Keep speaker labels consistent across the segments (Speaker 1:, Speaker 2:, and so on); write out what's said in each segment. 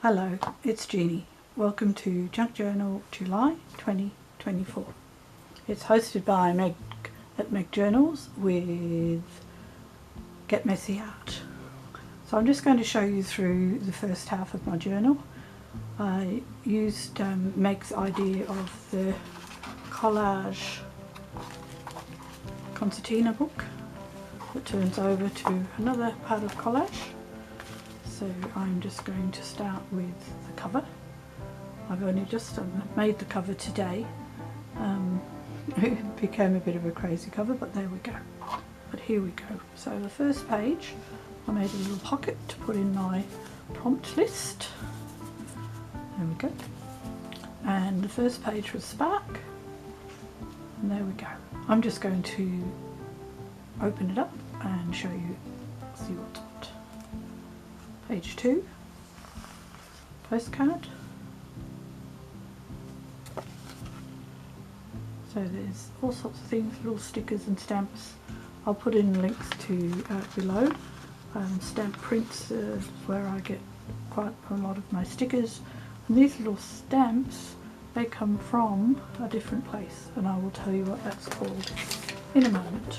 Speaker 1: Hello, it's Jeannie. Welcome to Junk Journal July 2024. It's hosted by Meg at Meg Journals with Get Messy Art. So I'm just going to show you through the first half of my journal. I used Meg's idea of the collage concertina book that turns over to another part of collage. So I'm just going to start with the cover. I've only just made the cover today. It became a bit of a crazy cover, but there we go. But here we go. So the first page, I made a little pocket to put in my prompt list. There we go. And the first page was Spark. And there we go. I'm just going to open it up and show you, see what's what. Page 2, postcard. So there's all sorts of things, little stickers and stamps. I'll put in links to below. Stamp prints is where I get quite a lot of my stickers. And these little stamps, they come from a different place, and I will tell you what that's called in a moment.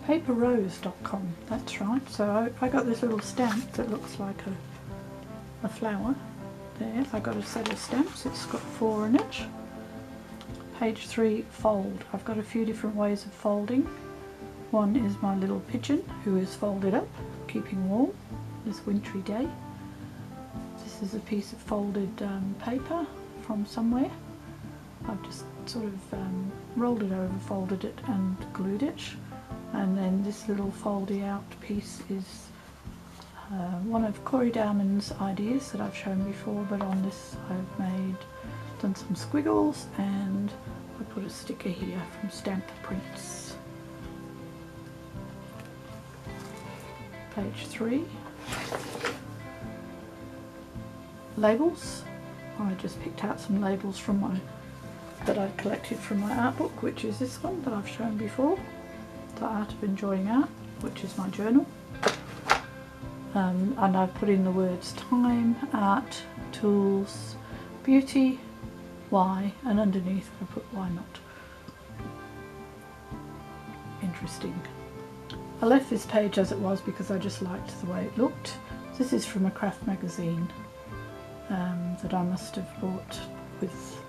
Speaker 1: Paperrose.com, that's right. So I got this little stamp that looks like a flower. There, I got a set of stamps, it's got 4 in it. Page 3, fold. I've got a few different ways of folding. One is my little pigeon who is folded up, keeping warm this wintry day. This is a piece of folded paper from somewhere. I've just sort of rolled it over, folded it and glued it. And then this little foldy out piece is one of Corey Dowman's ideas that I've shown before, but on this I've done some squiggles and I put a sticker here from Stamp Prints. Page 3. Labels. I just picked out some labels from that I collected from my art book, which is this one that I've shown before. The Art of Enjoying Art, which is my journal, and I've put in the words time, art, tools, beauty, why, and underneath I put why not. Interesting. I left this page as it was because I just liked the way it looked. This is from a craft magazine that I must have bought with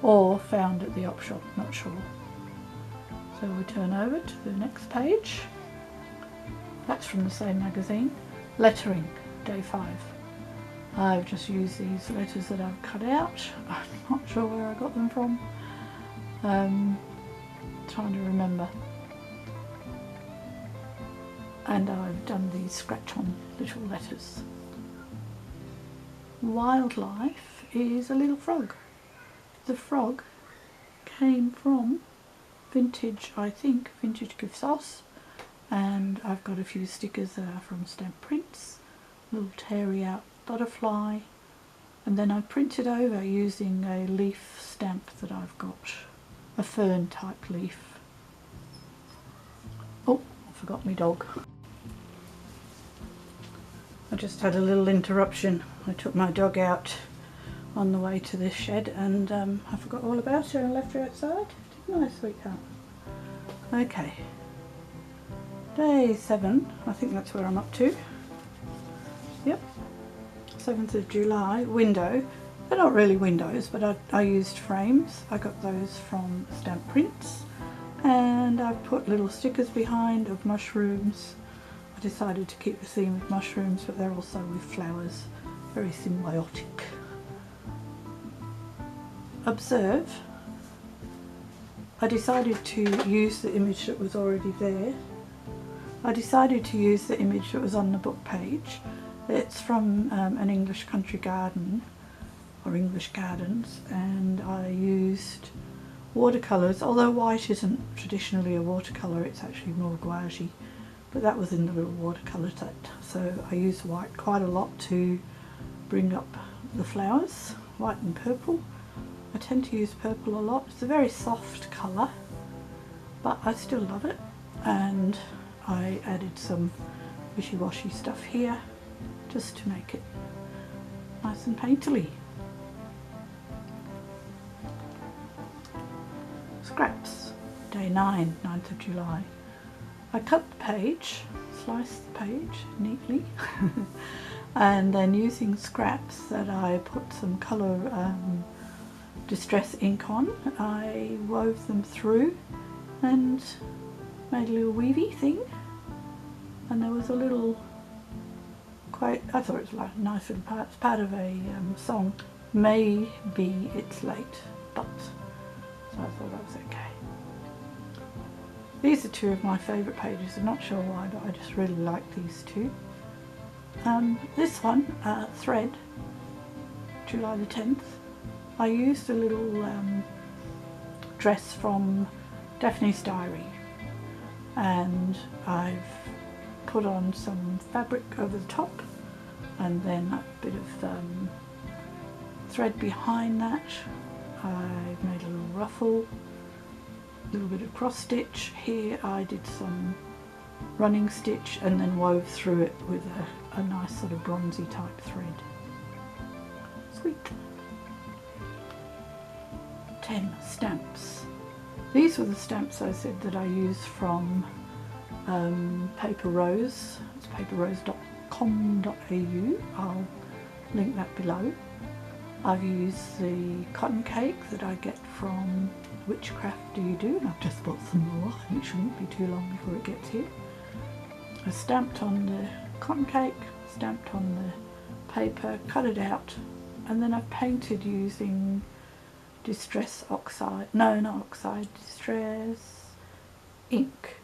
Speaker 1: or found at the op shop, not sure. So we turn over to the next page. That's from the same magazine. Lettering, day 5. I've just used these letters that I've cut out. I'm not sure where I got them from. Trying to remember. And I've done these scratch-on little letters. Wildlife is a little frog. The frog came from vintage, I think, vintage gift sauce, and I've got a few stickers that are from Stamp Prints, little teary out butterfly, and then I printed over using a leaf stamp that I've got, a fern type leaf. Oh, I forgot my dog. I just had a little interruption. I took my dog out on the way to this shed and I forgot all about her and left her outside. Didn't I, sweetheart? Okay. Day 7, I think that's where I'm up to. Yep. 7th of July, window. They're not really windows, but I used frames. I got those from Stamp Prints. And I've put little stickers behind of mushrooms. I decided to keep the theme of mushrooms, but they're also with flowers. Very symbiotic. Observe. I decided to use the image that was already there. I decided to use the image that was on the book page. It's from an English country garden, or English gardens, and I used watercolours, although white isn't traditionally a watercolour, it's actually more gouache, but that was in the little watercolour set. So I used white quite a lot to bring up the flowers, white and purple. I tend to use purple a lot. It's a very soft colour, but I still love it, and I added some wishy-washy stuff here just to make it nice and painterly. Scraps, day 9, 9th of July. I cut the page, sliced the page neatly, and then using scraps that I put some colour distress ink on, I wove them through and made a little weavy thing. And there was a little quite, I thought it was like a nice little part, it's part of a song, Maybe It's Late, But, so I thought that was okay. These are two of my favourite pages. I'm not sure why, but I just really like these two. This one, Thread, July the 10th, I used a little dress from Daphne's Diary, and I've put on some fabric over the top and then a bit of thread behind that. I've made a little ruffle, a little bit of cross stitch. Here I did some running stitch and then wove through it with a nice sort of bronzy type thread. Sweet. 10 stamps. These were the stamps I said that I used from Paper Rose. It's paperrose.com.au. I'll link that below. I've used the cotton cake that I get from Witchcraft Do You Do, and I've just bought some more and it shouldn't be too long before it gets here. I stamped on the cotton cake, stamped on the paper, cut it out, and then I've painted using distress oxide, no not oxide, distress ink.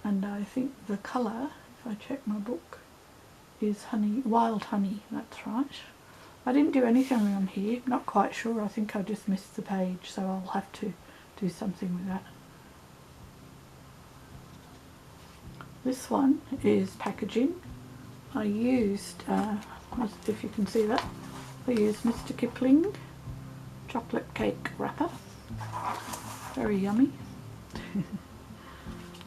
Speaker 1: And I think the colour, if I check my book, is honey, wild honey, that's right. I didn't do anything on here, not quite sure, I think I just missed the page, so I'll have to do something with that. This one is packaging. I used, if you can see that, I used Mr. Kipling chocolate cake wrapper, very yummy.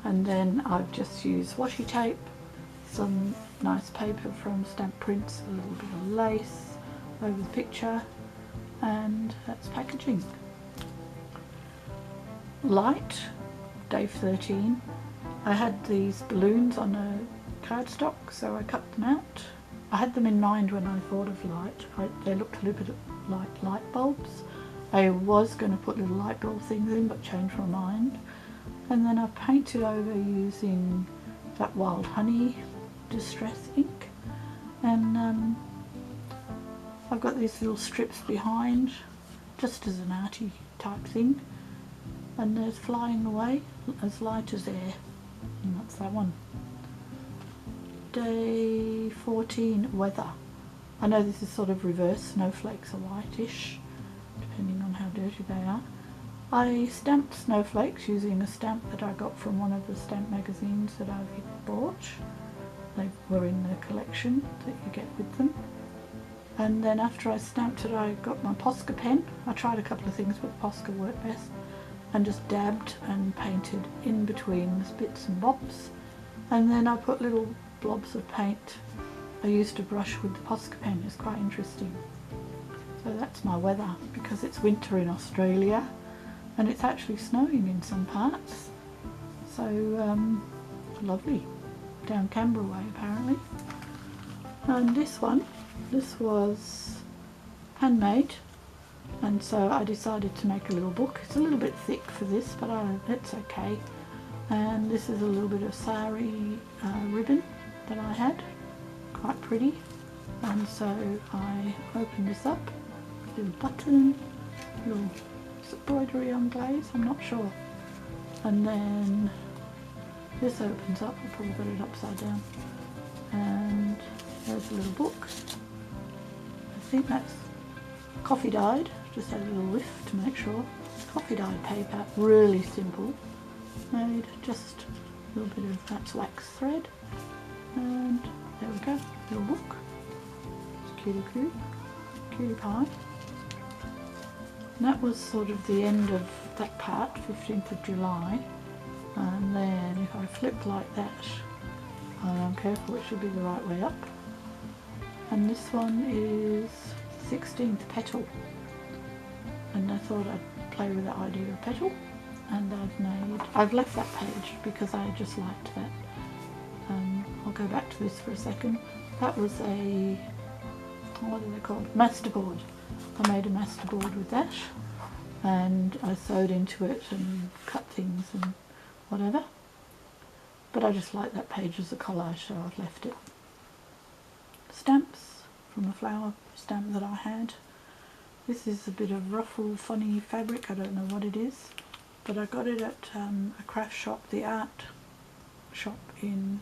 Speaker 1: And then I've just used washi tape, some nice paper from Stamp Prints, a little bit of lace over the picture, and that's packaging. Light, day 13. I had these balloons on a cardstock, so I cut them out. I had them in mind when I thought of light. They looked a little bit like light bulbs. I was going to put little light bulb things in, but changed my mind. And then I've painted over using that wild honey distress ink, and I've got these little strips behind just as an arty type thing, and there's Flying Away, as light as air, and that's that one. Day 14, weather. I know this is sort of reverse, snowflakes are whitish depending on how dirty they are. I stamped snowflakes using a stamp that I got from one of the stamp magazines that I've bought. They were in the collection that you get with them. And then after I stamped it, I got my Posca pen. I tried a couple of things, but Posca worked best, and just dabbed and painted in between the bits and bobs. And then I put little blobs of paint. I used a brush with the Posca pen. It's quite interesting. So that's my weather, because it's winter in Australia and it's actually snowing in some parts. So lovely. Down Canberra way apparently. And this one, this was handmade, and so I decided to make a little book. It's a little bit thick for this, but it's okay. And this is a little bit of sari ribbon that I had, quite pretty. And so I opened this up, little button, little embroidery on glaze, I'm not sure. And then this opens up, I've probably got it upside down. And there's a little book. I think that's coffee dyed, just had a little lift to make sure. Coffee dyed paper, really simple. Made just a little bit of, that's wax thread. And there we go, little book. It's cutie pie. And that was sort of the end of that part, 15th of July. And then if I flip like that, and I'm careful, it should be the right way up. and this one is 16th petal, and I thought I'd play with the idea of petal, and I've left that page because I just liked that. I'll go back to this for a second. That was a, what are they called? Masterboard. I made a masterboard with that, and I sewed into it and cut things and whatever. But I just like that page as a collage, so I've left it. Stamps from a flower stamp that I had. This is a bit of ruffle, funny fabric. I don't know what it is, but I got it at a craft shop, the art shop in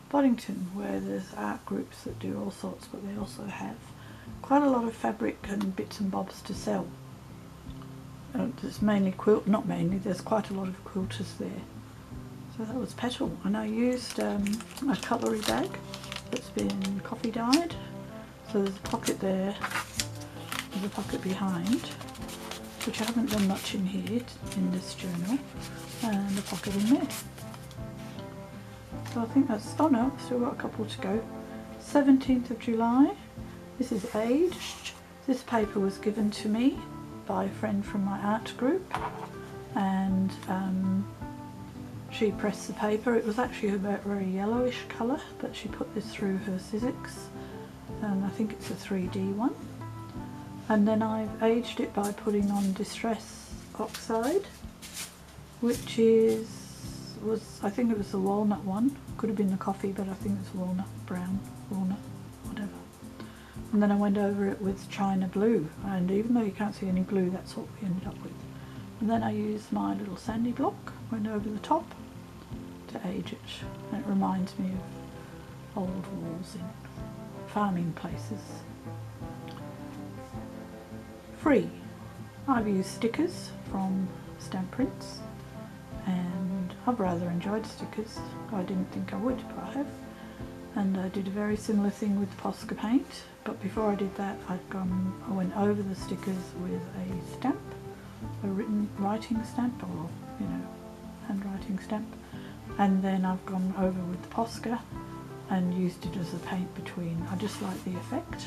Speaker 1: Boddington, where there's art groups that do all sorts, but they also have quite a lot of fabric and bits and bobs to sell. There's mainly not mainly, there's quite a lot of quilters there. So that was petal, and I used a cutlery bag that's been coffee dyed. So there's a pocket there, there's a pocket behind, which I haven't done much in here, in this journal, and a pocket in there. So I think that's, oh no, still got a couple to go. 17th of July, this is aged. This paper was given to me by a friend from my art group, and she pressed the paper. It was actually a very yellowish colour, but she put this through her Sizzix, and I think it's a 3D one. And then I've aged it by putting on Distress Oxide, which was I think it was the walnut one. Could have been the coffee, but I think it's walnut, brown, walnut, whatever. And then I went over it with China Blue, and even though you can't see any blue, that's what we ended up with. And then I used my little sandy block, went over the top to age it. And it reminds me of old walls in farming places. Free. I've used stickers from Stamp Prints, and I've rather enjoyed stickers. I didn't think I would, but I have. And I did a very similar thing with Posca paint, but before I did that I went over the stickers with a stamp, a writing stamp, or handwriting stamp, and then I've gone over with the Posca and used it as a paint between. I just like the effect.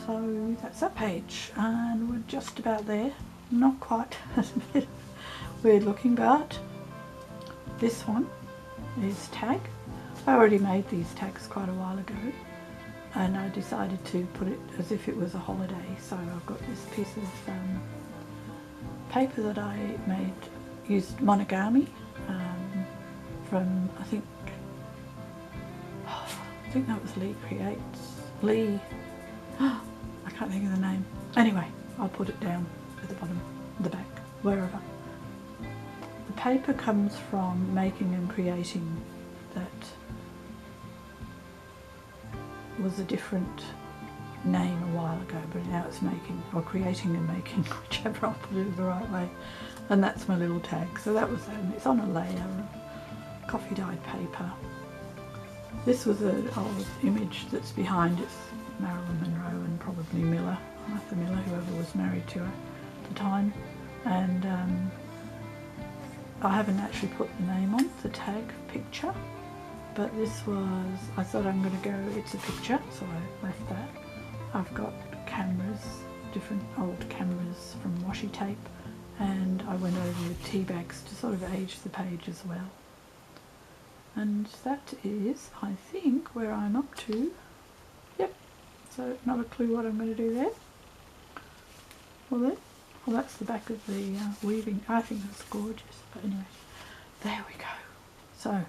Speaker 1: So that's that page, and we're just about there. Not quite, a bit weird looking, but this one is tag. I already made these tags quite a while ago, and I decided to put it as if it was a holiday. So I've got this piece of paper that I used monogami from, I think that was Lee Creates. Lee, I can't think of the name. Anyway, I'll put it down at the bottom, the back, wherever. The paper comes from making and creating. That was a different name a while ago, but now it's making, or creating and making, whichever I'll put it the right way. And that's my little tag. So that was, it's on a layer of coffee dyed paper. This was an old image that's behind. It's Marilyn Monroe and probably Arthur Miller, whoever was married to her at the time. And I haven't actually put the name on, the tag picture, but this was, I thought I'm going to go, it's a picture, so I left that. I've got cameras, different old cameras from washi tape, and I went over with tea bags to sort of age the page as well. And that is, I think, where I'm up to. Yep, so not a clue what I'm going to do there. Well, that's the back of the weaving. I think that's gorgeous, but anyway, there we go. So,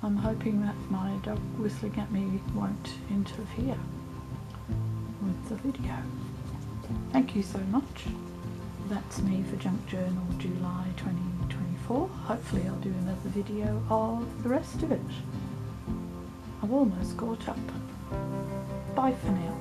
Speaker 1: I'm hoping that my dog whistling at me won't interfere with the video. Thank you so much. That's me for Junk Journal July 2024. Hopefully I'll do another video of the rest of it. I've almost caught up. Bye for now.